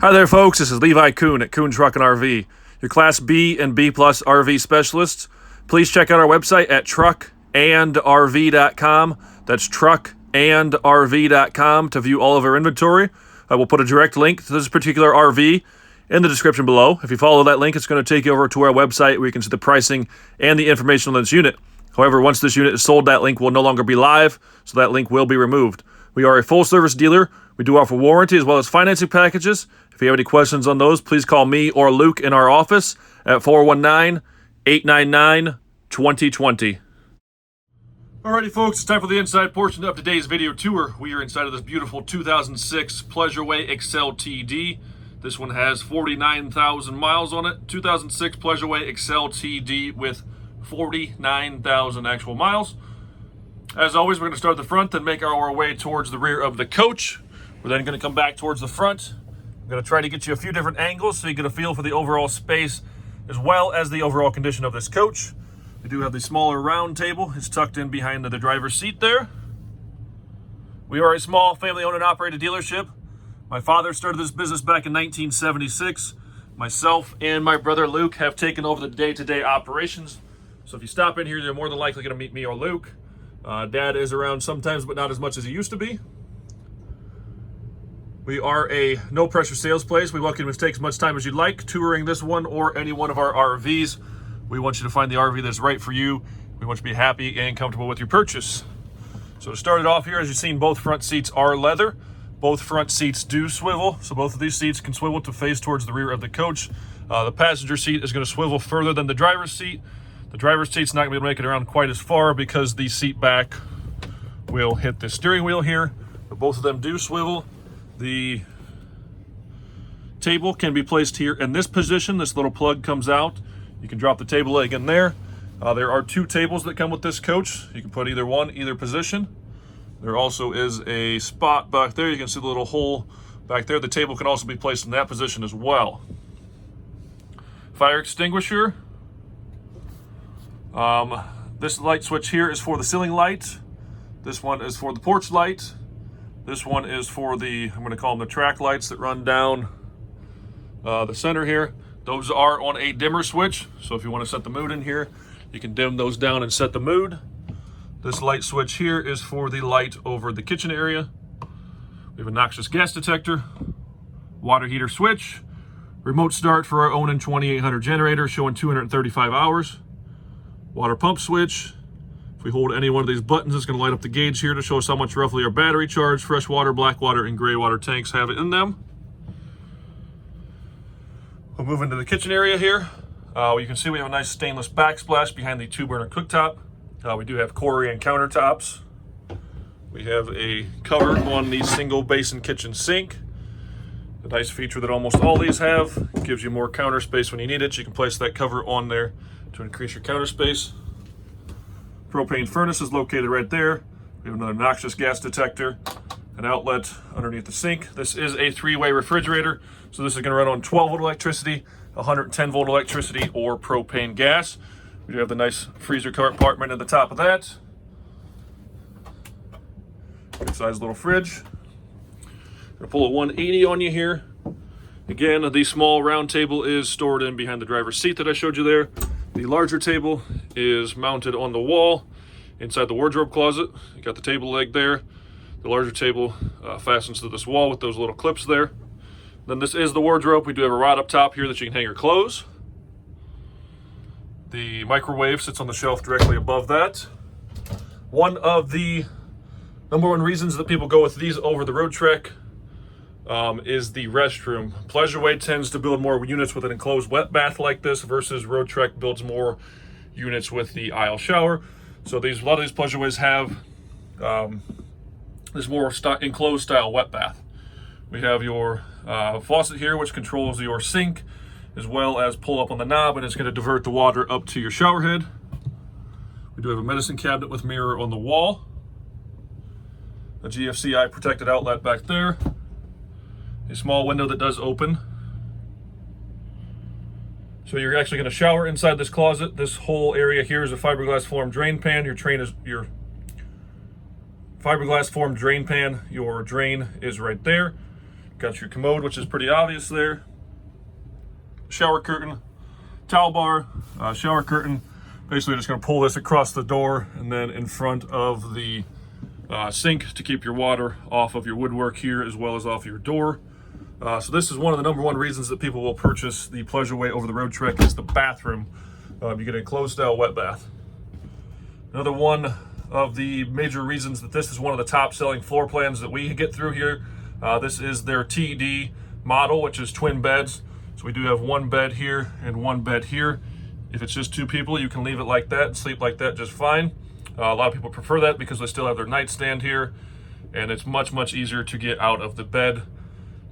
Hi there, folks. This is Levi Kuhn at Kuhn Truck and RV, your Class B and B Plus RV specialists. Please check out our website at truckandrv.com. That's truckandrv.com to view all of our inventory. I will put a direct link to this particular RV in the description below. If you follow that link, it's going to take you over to our website where you can see the pricing and the information on this unit. However, once this unit is sold, that link will no longer be live, so that link will be removed. We are a full-service dealer. We do offer warranty as well as financing packages. If you have any questions on those, please call me or Luke in our office at 419-899-2020. Alrighty, folks, it's time for the inside portion of today's video tour. We are inside of this beautiful 2006 Pleasureway Excel TD. This one has 49,000 miles on it. 2006 Pleasureway Excel TD with 49,000 actual miles. As always, we're going to start at the front and make our way towards the rear of the coach. We're then going to come back towards the front. I'm going to try to get you a few different angles so you get a feel for the overall space as well as the overall condition of this coach. We do have the smaller round table. It's tucked in behind the driver's seat there. We are a small family-owned and operated dealership. My father started this business back in 1976. Myself and my brother Luke have taken over the day-to-day operations. So if you stop in here, you're more than likely going to meet me or Luke. Dad is around sometimes, but not as much as he used to be. We are a no-pressure sales place. We welcome you to take as much time as you'd like touring this one or any one of our RVs. We want you to find the RV that's right for you. We want you to be happy and comfortable with your purchase. So to start it off here, as you've seen, both front seats are leather. Both front seats do swivel, so both of these seats can swivel to face towards the rear of the coach. The passenger seat is going to swivel further than the driver's seat. The driver's seat's not going to be able to make it around quite as far because the seat back will hit the steering wheel here, but both of them do swivel. The table can be placed here in this position. This little plug comes out. You can drop the table leg in there. There are two tables that come with this coach. You can put either one, either position. There also is a spot back there. You can see the little hole back there. The table can also be placed in that position as well. Fire extinguisher. This light switch here is for the ceiling light. This one is for the porch light. This one is for the, I'm going to call them the track lights that run down the center here. Those are on a dimmer switch. So if you want to set the mood in here, you can dim those down and set the mood. This light switch here is for the light over the kitchen area. We have a noxious gas detector, water heater switch, remote start for our Onan 2800 generator showing 235 hours. Water pump switch. If we hold any one of these buttons, it's going to light up the gauge here to show us how much roughly our battery charge, fresh water, black water, and gray water tanks have it in them. We'll move into the kitchen area here. You can see we have a nice stainless backsplash behind the 2-burner cooktop. We do have Corian countertops. We have a cover on the single basin kitchen sink. A nice feature that almost all these have. It gives you more counter space when you need it. You can place that cover on there to increase your counter space. Propane furnace is located right there. We have another noxious gas detector, an outlet underneath the sink. This is a 3-way refrigerator, so this is going to run on 12-volt electricity, 110-volt electricity, or propane gas. We do have the nice freezer compartment at the top of that. Good size little fridge. Gonna pull a 180 on you here. Again, the small round table is stored in behind the driver's seat that I showed you there. The larger table is mounted on the wall inside the wardrobe closet. You got the table leg there. The larger table fastens to this wall with those little clips there. Then this is the wardrobe. We do have a rod up top here that you can hang your clothes. The microwave sits on the shelf directly above that. One of the #1 reasons that people go with these over the Road Trek is the restroom. Pleasureway tends to build more units with an enclosed wet bath like this versus Road Trek builds more units with the aisle shower. So a lot of these Pleasureways have this more enclosed style wet bath. We have your faucet here, which controls your sink, as well as pull up on the knob, and it's going to divert the water up to your shower head. We do have a medicine cabinet with mirror on the wall. A GFCI protected outlet back there. A small window that does open. So you're actually going to shower inside this closet. This whole area here is a fiberglass formed drain pan. Your fiberglass formed drain pan. Your drain is right there. Got your commode, which is pretty obvious there. Shower curtain, towel bar, shower curtain. Basically just gonna pull this across the door and then in front of the sink to keep your water off of your woodwork here as well as off your door. So this is one of the #1 reasons that people will purchase the Pleasureway over the road Trek is the bathroom. You get a closed style wet bath. Another one of the major reasons that this is one of the top selling floor plans that we get through here. This is their TD model, which is twin beds. So we do have one bed here and one bed here. If it's just 2 people, you can leave it like that and sleep like that just fine. A lot of people prefer that because they still have their nightstand here, and it's much, much easier to get out of the bed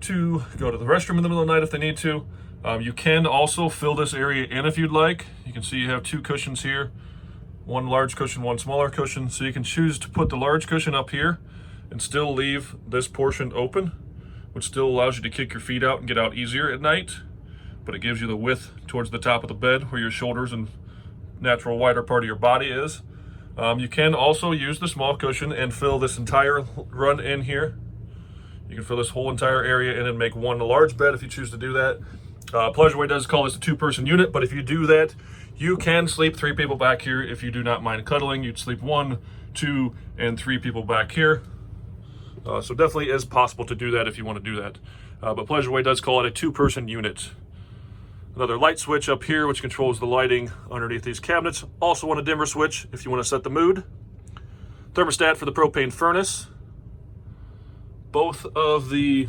to go to the restroom in the middle of the night if they need to. You can also fill this area in if you'd like. You can see you have 2 cushions here, one large cushion, one smaller cushion. So you can choose to put the large cushion up here and still leave this portion open, which still allows you to kick your feet out and get out easier at night. But it gives you the width towards the top of the bed where your shoulders and natural wider part of your body is. You can also use the small cushion and fill this entire run in here. You can fill this whole entire area in and make one large bed if you choose to do that. Pleasureway does call this a 2-person unit, but if you do that, you can sleep 3 people back here if you do not mind cuddling. You'd sleep 1, 2, and 3 people back here. So definitely is possible to do that if you want to do that. But Pleasureway does call it a 2-person unit. Another light switch up here, which controls the lighting underneath these cabinets. Also on a dimmer switch if you want to set the mood. Thermostat for the propane furnace. Both of the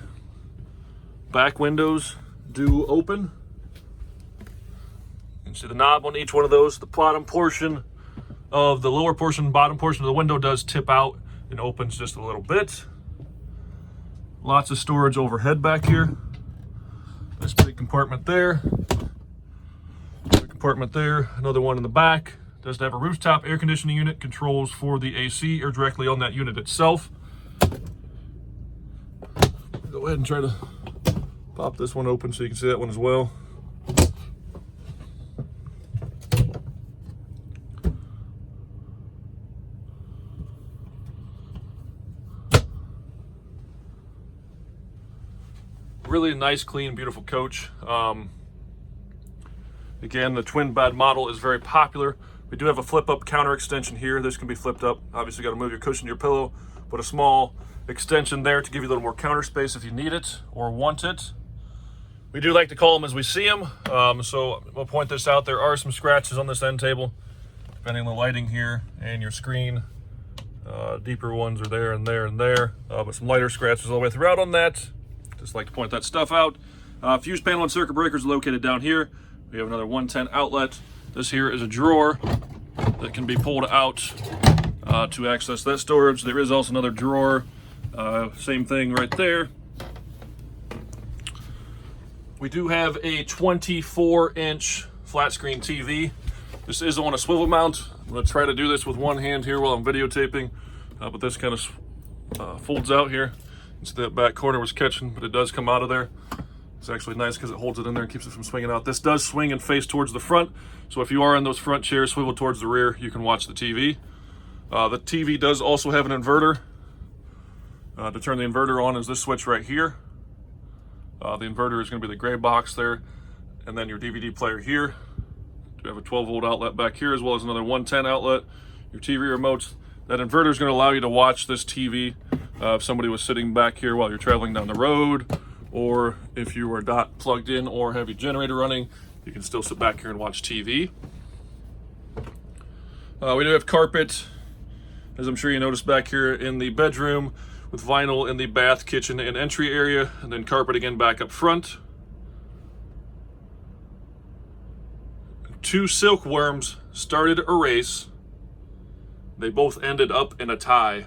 back windows do open. You can see the knob on each one of those. The bottom portion of the lower portion, bottom portion of the window does tip out and opens just a little bit. Lots of storage overhead back here. Nice big compartment there. Another compartment there. Another one in the back. Does have a rooftop air conditioning unit. Controls for the AC are directly on that unit itself. Go ahead and try to pop this one open so you can see that one as well. Really nice, clean, beautiful coach. Again, the twin bed model is very popular. We do have a flip-up counter extension here. This can be flipped up. Obviously, got to move your cushion to your pillow. Put a small extension there to give you a little more counter space if you need it or want it. We do like to call them as we see them. So we'll point this out. There are some scratches on this end table, depending on the lighting here and your screen. Deeper ones are there and there and there, but some lighter scratches all the way throughout on that. Just like to point that stuff out. Fuse panel and circuit breakers are located down here. We have another 110 outlet. This here is a drawer that can be pulled out to access that storage. There is also another drawer, same thing right there. We do have a 24-inch flat screen TV. This is on a swivel mount. I'm going to try to do this with one hand here while I'm videotaping, but this kind of folds out here. So that back corner was catching, but it does come out of there. It's actually nice because it holds it in there and keeps it from swinging out. This does swing and face towards the front. So if you are in those front chairs, swivel towards the rear, you can watch the TV. The TV does also have an inverter. To turn the inverter on is this switch right here. The inverter is going to be the gray box there. And then your DVD player here. You have a 12-volt outlet back here as well as another 110 outlet. Your TV remotes. That inverter is going to allow you to watch this TV if somebody was sitting back here while you're traveling down the road, or if you were not plugged in or have a generator running, you can still sit back here and watch TV. We do have carpet, as I'm sure you noticed back here in the bedroom, with vinyl in the bath, kitchen, and entry area, and then carpet again back up front. 2 silkworms started a race. They both ended up in a tie.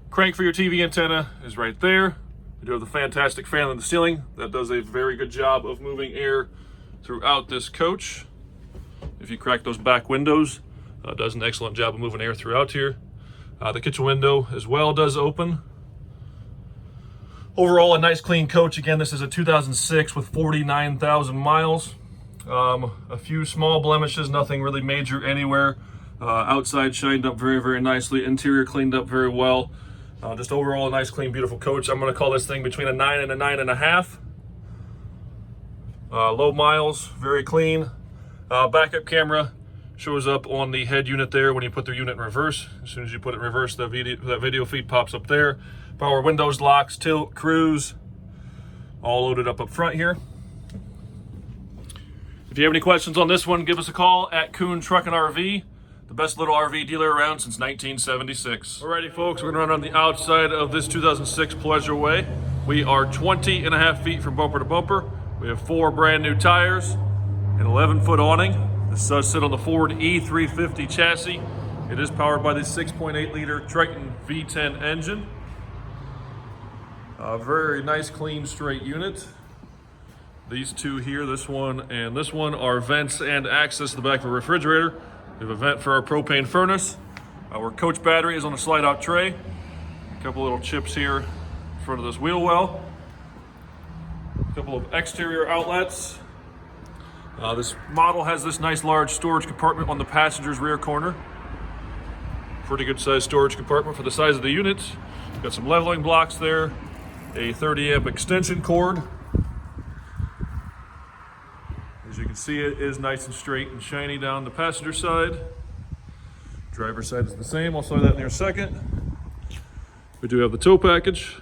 Crank for your TV antenna is right there. We do have the fantastic fan on the ceiling that does a very good job of moving air throughout this coach. If you crack those back windows, does an excellent job of moving air throughout here. The kitchen window as well does open. Overall, a nice clean coach. Again, this is a 2006 with 49,000 miles. A few small blemishes, nothing really major anywhere. Outside shined up very, very nicely. Interior cleaned up very well. Just overall a nice, clean, beautiful coach. I'm going to call this thing between a 9 and a 9.5. Low miles, very clean. Backup camera shows up on the head unit there when you put the unit in reverse. As soon as you put it in reverse, that video feed pops up there. Power windows, locks, tilt, cruise, all loaded up front here. If you have any questions on this one, give us a call at Kuhn Truck and RV, the best little RV dealer around since 1976. Alrighty folks, we're gonna run on the outside of this 2006 Pleasure Way. We are 20.5 feet from bumper to bumper. We have 4 brand new tires, an 11-foot awning. This does sit on the Ford E350 chassis. It is powered by the 6.8 liter Triton V10 engine. A very nice, clean, straight unit. These two here, this one and this one, are vents and access to the back of a refrigerator. We have a vent for our propane furnace. Our coach battery is on a slide-out tray. A couple little chips here in front of this wheel well. A couple of exterior outlets. This model has this nice large storage compartment on the passenger's rear corner. Pretty good sized storage compartment for the size of the unit. Got some leveling blocks there. A 30 amp extension cord. As you can see, it is nice and straight and shiny down the passenger side. Driver's side is the same. I'll show you that in a second. We do have the tow package.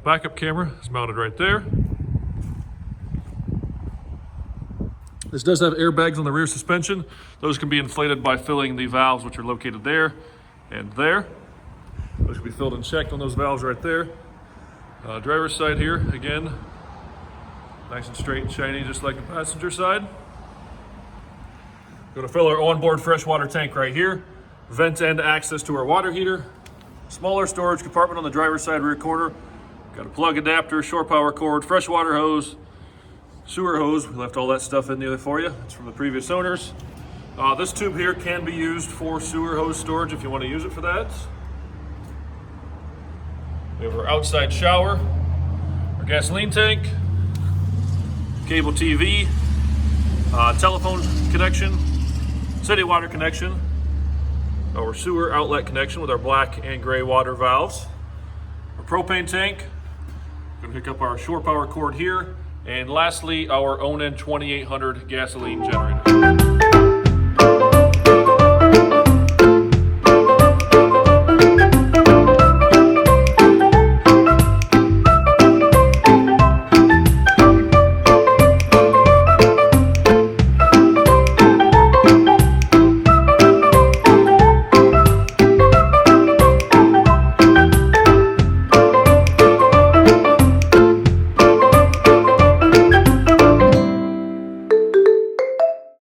Backup camera is mounted right there. This does have airbags on the rear suspension. Those can be inflated by filling the valves, which are located there and there. Those can be filled and checked on those valves right there. Driver's side here, again, nice and straight and shiny, just like the passenger side. Going to fill our onboard freshwater tank right here. Vent and access to our water heater. Smaller storage compartment on the driver's side rear corner. Got a plug adapter, shore power cord, freshwater hose, sewer hose. We left all that stuff in there for you. It's from the previous owners. This tube here can be used for sewer hose storage if you want to use it for that. We have our outside shower, our gasoline tank, cable TV, telephone connection, city water connection, our sewer outlet connection with our black and gray water valves, our propane tank. Going to pick up our shore power cord here, and lastly our Onan 2800 gasoline generator.